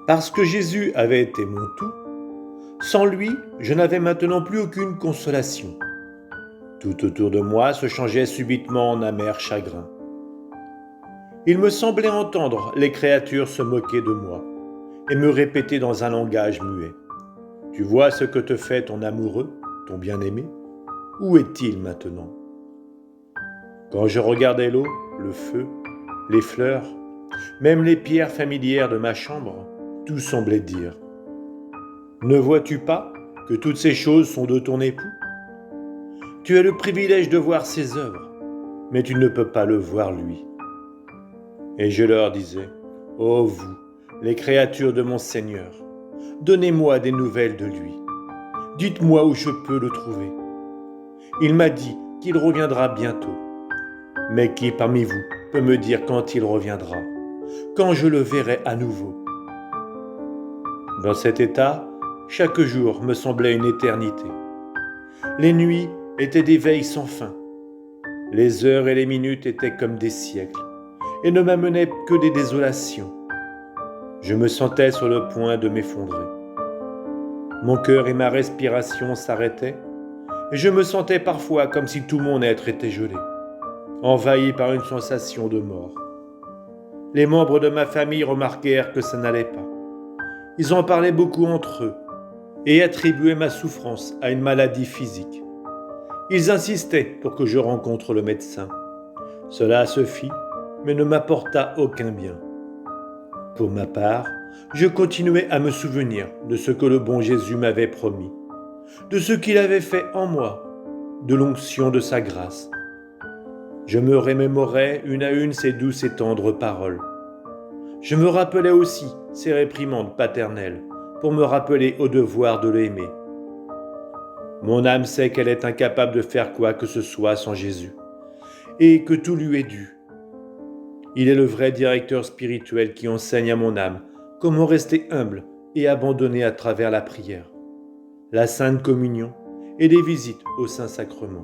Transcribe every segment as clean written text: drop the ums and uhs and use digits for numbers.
Parce que Jésus avait été mon tout, sans lui, je n'avais maintenant plus aucune consolation. Tout autour de moi se changeait subitement en amer chagrin. Il me semblait entendre les créatures se moquer de moi et me répéter dans un langage muet. Tu vois ce que te fait ton amoureux, ton bien-aimé? Où est-il maintenant? Quand je regardais l'eau, le feu, les fleurs, même les pierres familières de ma chambre, tout semblait dire: ne vois-tu pas que toutes ces choses sont de ton époux? Tu as le privilège de voir ses œuvres, mais tu ne peux pas le voir lui. Et je leur disais: ô vous, les créatures de mon Seigneur, donnez-moi des nouvelles de lui. Dites-moi où je peux le trouver. Il m'a dit qu'il reviendra bientôt. Mais qui parmi vous peut me dire quand il reviendra, quand je le verrai à nouveau? Dans cet état, chaque jour me semblait une éternité. Les nuits étaient des veilles sans fin. Les heures et les minutes étaient comme des siècles et ne m'amenaient que des désolations. Je me sentais sur le point de m'effondrer. Mon cœur et ma respiration s'arrêtaient et je me sentais parfois comme si tout mon être était gelé, envahi par une sensation de mort. Les membres de ma famille remarquèrent que ça n'allait pas. Ils en parlaient beaucoup entre eux et attribuaient ma souffrance à une maladie physique. Ils insistaient pour que je rencontre le médecin. Cela se fit, mais ne m'apporta aucun bien. Pour ma part, je continuais à me souvenir de ce que le bon Jésus m'avait promis, de ce qu'il avait fait en moi, de l'onction de sa grâce. Je me remémorais une à une ses douces et tendres paroles. Je me rappelais aussi ses réprimandes paternelles pour me rappeler au devoir de l'aimer. Mon âme sait qu'elle est incapable de faire quoi que ce soit sans Jésus et que tout lui est dû. Il est le vrai directeur spirituel qui enseigne à mon âme comment rester humble et abandonné à travers la prière, la Sainte Communion et les visites au Saint-Sacrement.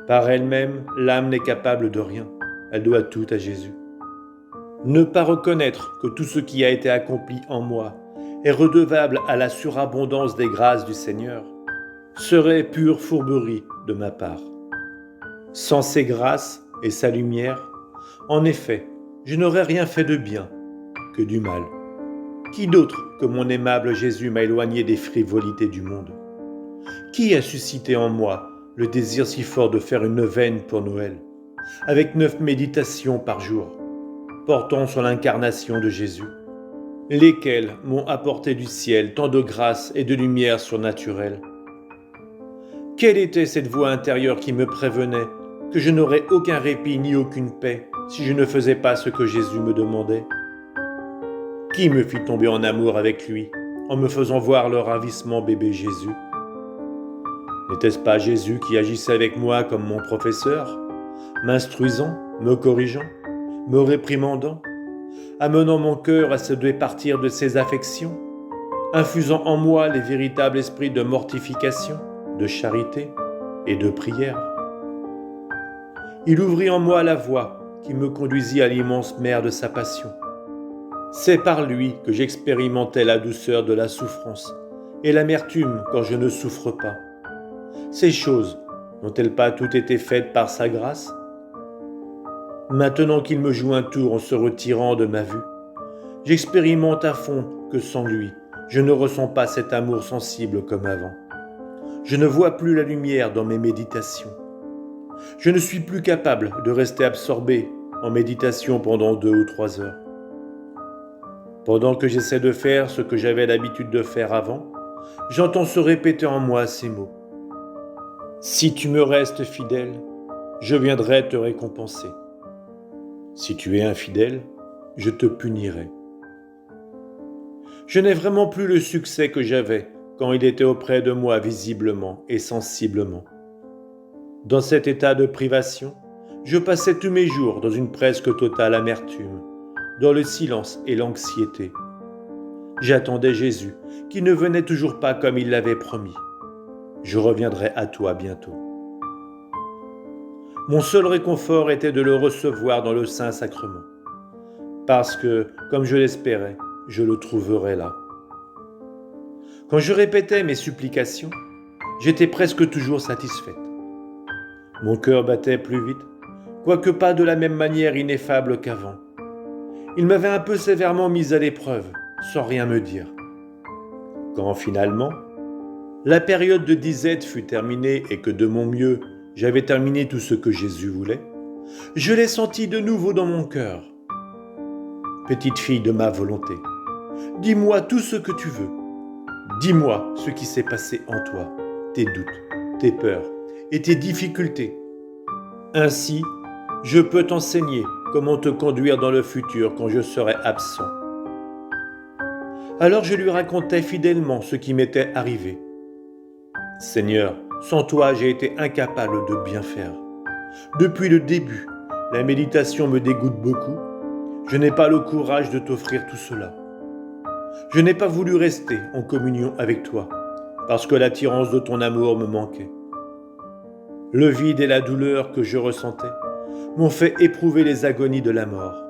Par elle-même, l'âme n'est capable de rien, elle doit tout à Jésus. Ne pas reconnaître que tout ce qui a été accompli en moi est redevable à la surabondance des grâces du Seigneur serait pure fourberie de ma part. Sans ses grâces et sa lumière, en effet, je n'aurais rien fait de bien que du mal. Qui d'autre que mon aimable Jésus m'a éloigné des frivolités du monde? Qui a suscité en moi le désir si fort de faire une neuvaine pour Noël, avec 9 méditations par jour, portant sur l'incarnation de Jésus, lesquelles m'ont apporté du ciel tant de grâce et de lumière surnaturelle? Quelle était cette voix intérieure qui me prévenait que je n'aurais aucun répit ni aucune paix si je ne faisais pas ce que Jésus me demandait? Qui me fit tomber en amour avec lui en me faisant voir le ravissement bébé Jésus? N'était-ce pas Jésus qui agissait avec moi comme mon professeur, m'instruisant, me corrigeant, me réprimandant, amenant mon cœur à se départir de ses affections, infusant en moi les véritables esprits de mortification, de charité et de prière? Il ouvrit en moi la voie qui me conduisit à l'immense mer de sa passion. C'est par lui que j'expérimentais la douceur de la souffrance et l'amertume quand je ne souffre pas. Ces choses n'ont-elles pas toutes été faites par sa grâce? Maintenant qu'il me joue un tour en se retirant de ma vue, j'expérimente à fond que sans lui, je ne ressens pas cet amour sensible comme avant. Je ne vois plus la lumière dans mes méditations. Je ne suis plus capable de rester absorbé en méditation pendant 2 ou 3 heures. Pendant que j'essaie de faire ce que j'avais l'habitude de faire avant, j'entends se répéter en moi ces mots: si tu me restes fidèle, je viendrai te récompenser. Si tu es infidèle, je te punirai. Je n'ai vraiment plus le succès que j'avais quand il était auprès de moi visiblement et sensiblement. Dans cet état de privation, je passais tous mes jours dans une presque totale amertume, dans le silence et l'anxiété. J'attendais Jésus, qui ne venait toujours pas comme il l'avait promis. Je reviendrai à toi bientôt. Mon seul réconfort était de le recevoir dans le Saint-Sacrement. parce que, comme je l'espérais, je le trouverais là. Quand je répétais mes supplications, j'étais presque toujours satisfaite. Mon cœur battait plus vite, quoique pas de la même manière ineffable qu'avant. Il m'avait un peu sévèrement mise à l'épreuve, sans rien me dire. Quand finalement, la période de disette fut terminée et que de mon mieux, j'avais terminé tout ce que Jésus voulait, je l'ai senti de nouveau dans mon cœur. Petite fille de ma volonté, dis-moi tout ce que tu veux. Dis-moi ce qui s'est passé en toi, tes doutes, tes peurs et tes difficultés. Ainsi, je peux t'enseigner comment te conduire dans le futur quand je serai absent. Alors je lui racontais fidèlement ce qui m'était arrivé. Seigneur, sans toi, j'ai été incapable de bien faire. Depuis le début, la méditation me dégoûte beaucoup. Je n'ai pas le courage de t'offrir tout cela. Je n'ai pas voulu rester en communion avec toi, parce que l'attirance de ton amour me manquait. Le vide et la douleur que je ressentais m'ont fait éprouver les agonies de la mort.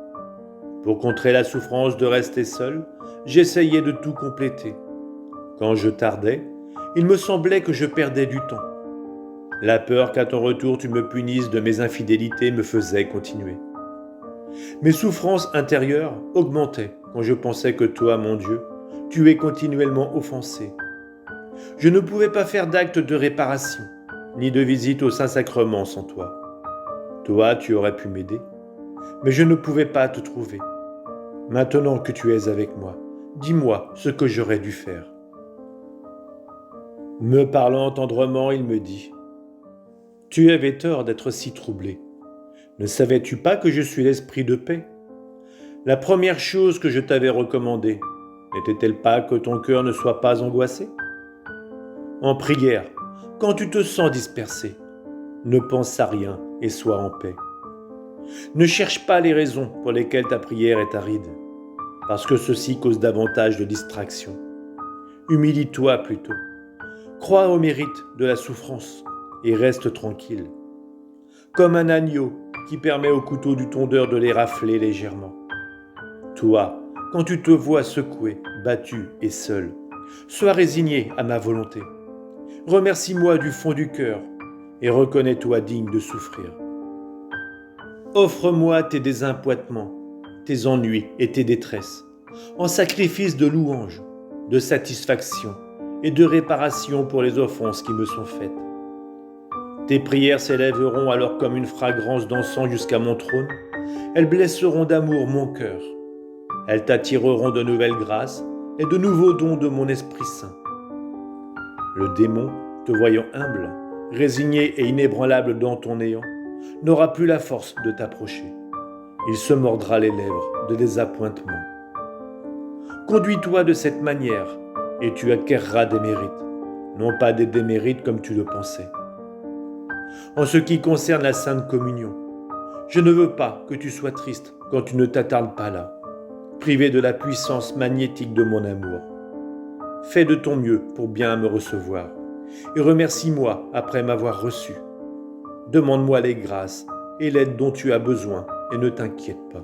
Pour contrer la souffrance de rester seul, j'essayais de tout compléter. Quand je tardais, il me semblait que je perdais du temps. La peur qu'à ton retour tu me punisses de mes infidélités me faisait continuer. Mes souffrances intérieures augmentaient quand je pensais que toi, mon Dieu, tu es continuellement offensé. Je ne pouvais pas faire d'acte de réparation, ni de visite au Saint-Sacrement sans toi. Toi, tu aurais pu m'aider, mais je ne pouvais pas te trouver. Maintenant que tu es avec moi, dis-moi ce que j'aurais dû faire. Me parlant tendrement, il me dit « Tu avais tort d'être si troublé. Ne savais-tu pas que je suis l'esprit de paix ? La première chose que je t'avais recommandée, n'était-elle pas que ton cœur ne soit pas angoissé ? En prière, quand tu te sens dispersé, ne pense à rien et sois en paix. Ne cherche pas les raisons pour lesquelles ta prière est aride, parce que ceci cause davantage de distraction. Humilie-toi plutôt. Crois au mérite de la souffrance et reste tranquille. Comme un agneau qui permet au couteau du tondeur de les rafler légèrement. Toi, quand tu te vois secoué, battu et seul, sois résigné à ma volonté. Remercie-moi du fond du cœur et reconnais-toi digne de souffrir. Offre-moi tes désappointements, tes ennuis et tes détresses, en sacrifice de louange, de satisfaction et de réparation pour les offenses qui me sont faites. Tes prières s'élèveront alors comme une fragrance d'encens jusqu'à mon trône. Elles blesseront d'amour mon cœur. Elles t'attireront de nouvelles grâces et de nouveaux dons de mon Esprit Saint. Le démon, te voyant humble, résigné et inébranlable dans ton néant, n'aura plus la force de t'approcher. Il se mordra les lèvres de désappointement. Conduis-toi de cette manière et tu acquerras des mérites, non pas des démérites comme tu le pensais. En ce qui concerne la Sainte Communion, je ne veux pas que tu sois triste quand tu ne t'attardes pas là, privé de la puissance magnétique de mon amour. Fais de ton mieux pour bien me recevoir et remercie-moi après m'avoir reçu. Demande-moi les grâces et l'aide dont tu as besoin et ne t'inquiète pas.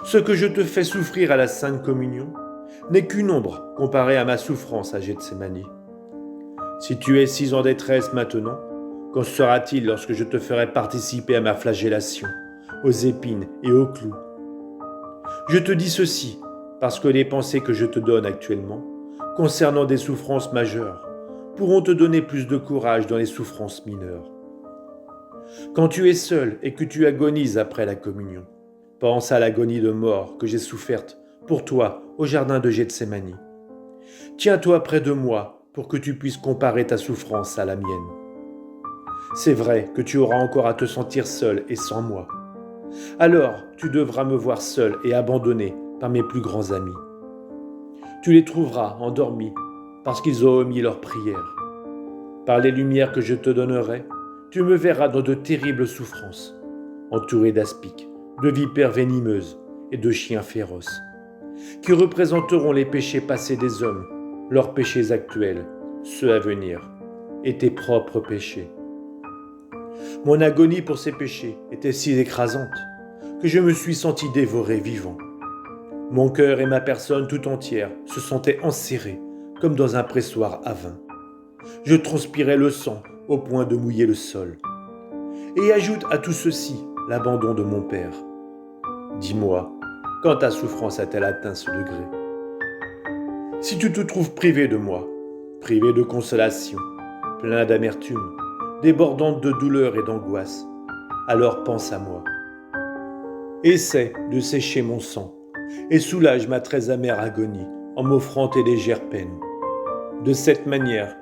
Ce que je te fais souffrir à la Sainte Communion n'est qu'une ombre comparée à ma souffrance à Gethsémani. Si tu es si en détresse maintenant, qu'en sera-t-il lorsque je te ferai participer à ma flagellation, aux épines et aux clous ? Je te dis ceci parce que les pensées que je te donne actuellement, concernant des souffrances majeures, pourront te donner plus de courage dans les souffrances mineures. Quand tu es seul et que tu agonises après la communion, pense à l'agonie de mort que j'ai soufferte pour toi au jardin de Gethsémani. Tiens-toi près de moi pour que tu puisses comparer ta souffrance à la mienne. C'est vrai que tu auras encore à te sentir seul et sans moi. Alors tu devras me voir seul et abandonné par mes plus grands amis. Tu les trouveras endormis parce qu'ils ont omis leurs prières. Par les lumières que je te donnerai, tu me verras dans de terribles souffrances, entouré d'aspics, de vipères venimeuses et de chiens féroces, qui représenteront les péchés passés des hommes, leurs péchés actuels, ceux à venir, et tes propres péchés. Mon agonie pour ces péchés était si écrasante que je me suis senti dévoré vivant. Mon cœur et ma personne tout entière se sentaient enserrés comme dans un pressoir à vin. Je transpirais le sang au point de mouiller le sol. Et ajoute à tout ceci l'abandon de mon père. Dis-moi, quand ta souffrance a-t-elle atteint ce degré? Si tu te trouves privé de moi, privé de consolation, plein d'amertume, débordante de douleur et d'angoisse, alors pense à moi. Essaie de sécher mon sang et soulage ma très amère agonie en m'offrant tes légères peines. De cette manière,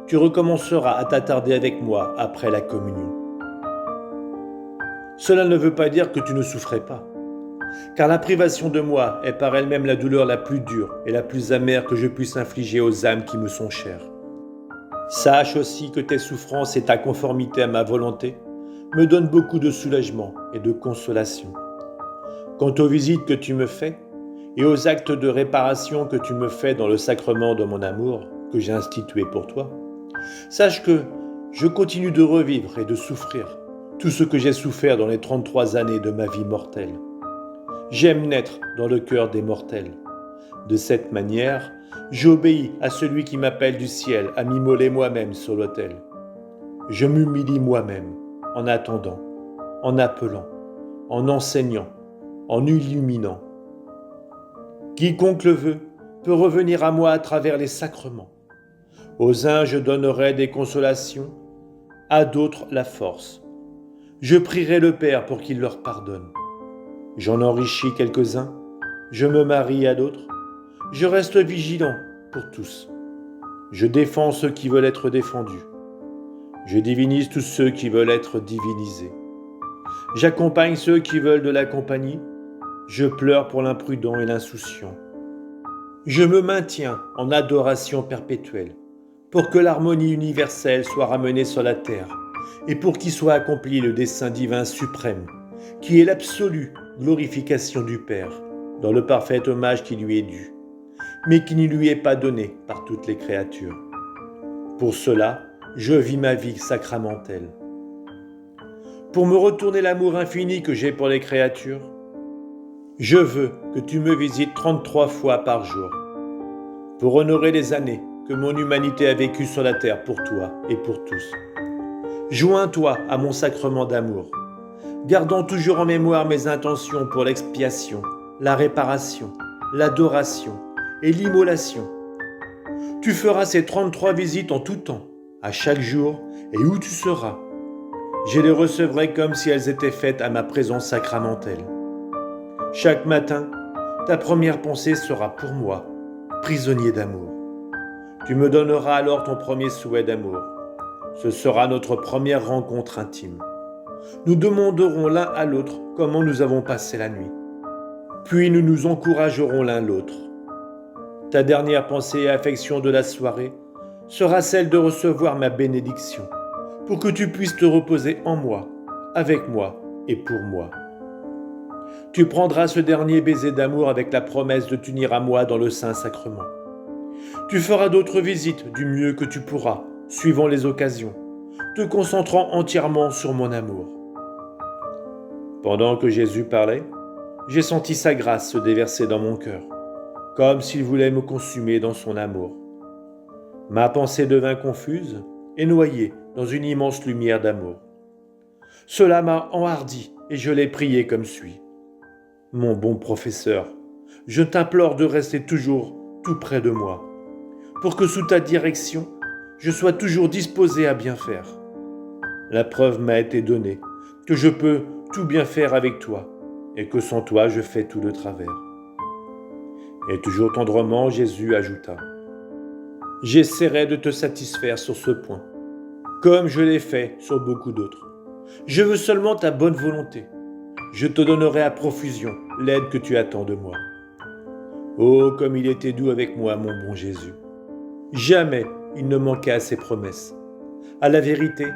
tu recommenceras à t'attarder avec moi après la communion. Cela ne veut pas dire que tu ne souffrais pas, car la privation de moi est par elle-même la douleur la plus dure et la plus amère que je puisse infliger aux âmes qui me sont chères. Sache aussi que tes souffrances et ta conformité à ma volonté me donnent beaucoup de soulagement et de consolation. Quant aux visites que tu me fais et aux actes de réparation que tu me fais dans le sacrement de mon amour que j'ai institué pour toi, sache que je continue de revivre et de souffrir tout ce que j'ai souffert dans les 33 années de ma vie mortelle. J'aime naître dans le cœur des mortels. De cette manière, j'obéis à celui qui m'appelle du ciel à m'immoler moi-même sur l'autel. Je m'humilie moi-même en attendant, en appelant, en enseignant, en illuminant. Quiconque le veut peut revenir à moi à travers les sacrements. Aux uns je donnerai des consolations, à d'autres la force. Je prierai le Père pour qu'il leur pardonne. J'en enrichis quelques-uns, je me marie à d'autres, je reste vigilant pour tous. Je défends ceux qui veulent être défendus. Je divinise tous ceux qui veulent être divinisés. J'accompagne ceux qui veulent de la compagnie. Je pleure pour l'imprudent et l'insouciant. Je me maintiens en adoration perpétuelle pour que l'harmonie universelle soit ramenée sur la terre et pour qu'il soit accompli le dessein divin suprême, qui est l'absolue glorification du Père, dans le parfait hommage qui lui est dû, mais qui ne lui est pas donné par toutes les créatures. Pour cela, je vis ma vie sacramentelle. Pour me retourner l'amour infini que j'ai pour les créatures, je veux que tu me visites 33 fois par jour, pour honorer les années que mon humanité a vécues sur la terre pour toi et pour tous. Joins-toi à mon sacrement d'amour, gardant toujours en mémoire mes intentions pour l'expiation, la réparation, l'adoration et l'immolation. Tu feras ces 33 visites en tout temps, à chaque jour et où tu seras. Je les recevrai comme si elles étaient faites à ma présence sacramentelle. Chaque matin, ta première pensée sera pour moi, prisonnier d'amour. Tu me donneras alors ton premier souhait d'amour. Ce sera notre première rencontre intime. Nous demanderons l'un à l'autre comment nous avons passé la nuit. Puis nous nous encouragerons l'un l'autre. Ta dernière pensée et affection de la soirée sera celle de recevoir ma bénédiction, pour que tu puisses te reposer en moi, avec moi et pour moi. Tu prendras ce dernier baiser d'amour avec la promesse de t'unir à moi dans le Saint-Sacrement. Tu feras d'autres visites du mieux que tu pourras, suivant les occasions, te concentrant entièrement sur mon amour. Pendant que Jésus parlait, j'ai senti sa grâce se déverser dans mon cœur, comme s'il voulait me consumer dans son amour. Ma pensée devint confuse et noyée dans une immense lumière d'amour. Cela m'a enhardi et je l'ai prié comme suit. Mon bon professeur, je t'implore de rester toujours tout près de moi, pour que sous ta direction, je sois toujours disposé à bien faire. La preuve m'a été donnée que je peux tout bien faire avec toi, et que sans toi je fais tout de travers. Et toujours tendrement, Jésus ajouta, « J'essaierai de te satisfaire sur ce point, comme je l'ai fait sur beaucoup d'autres. Je veux seulement ta bonne volonté. Je te donnerai à profusion l'aide que tu attends de moi. » Oh, comme il était doux avec moi, mon bon Jésus. Jamais il ne manquait à ses promesses. À la vérité,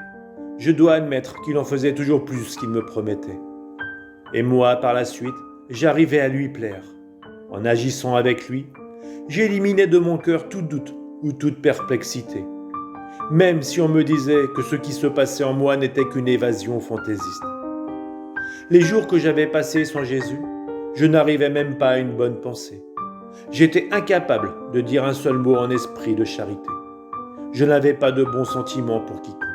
je dois admettre qu'il en faisait toujours plus qu'il me promettait. Et moi, par la suite, j'arrivais à lui plaire. En agissant avec lui, j'éliminais de mon cœur tout doute ou toute perplexité, même si on me disait que ce qui se passait en moi n'était qu'une évasion fantaisiste. Les jours que j'avais passés sans Jésus, je n'arrivais même pas à une bonne pensée. J'étais incapable de dire un seul mot en esprit de charité. Je n'avais pas de bons sentiments pour quiconque.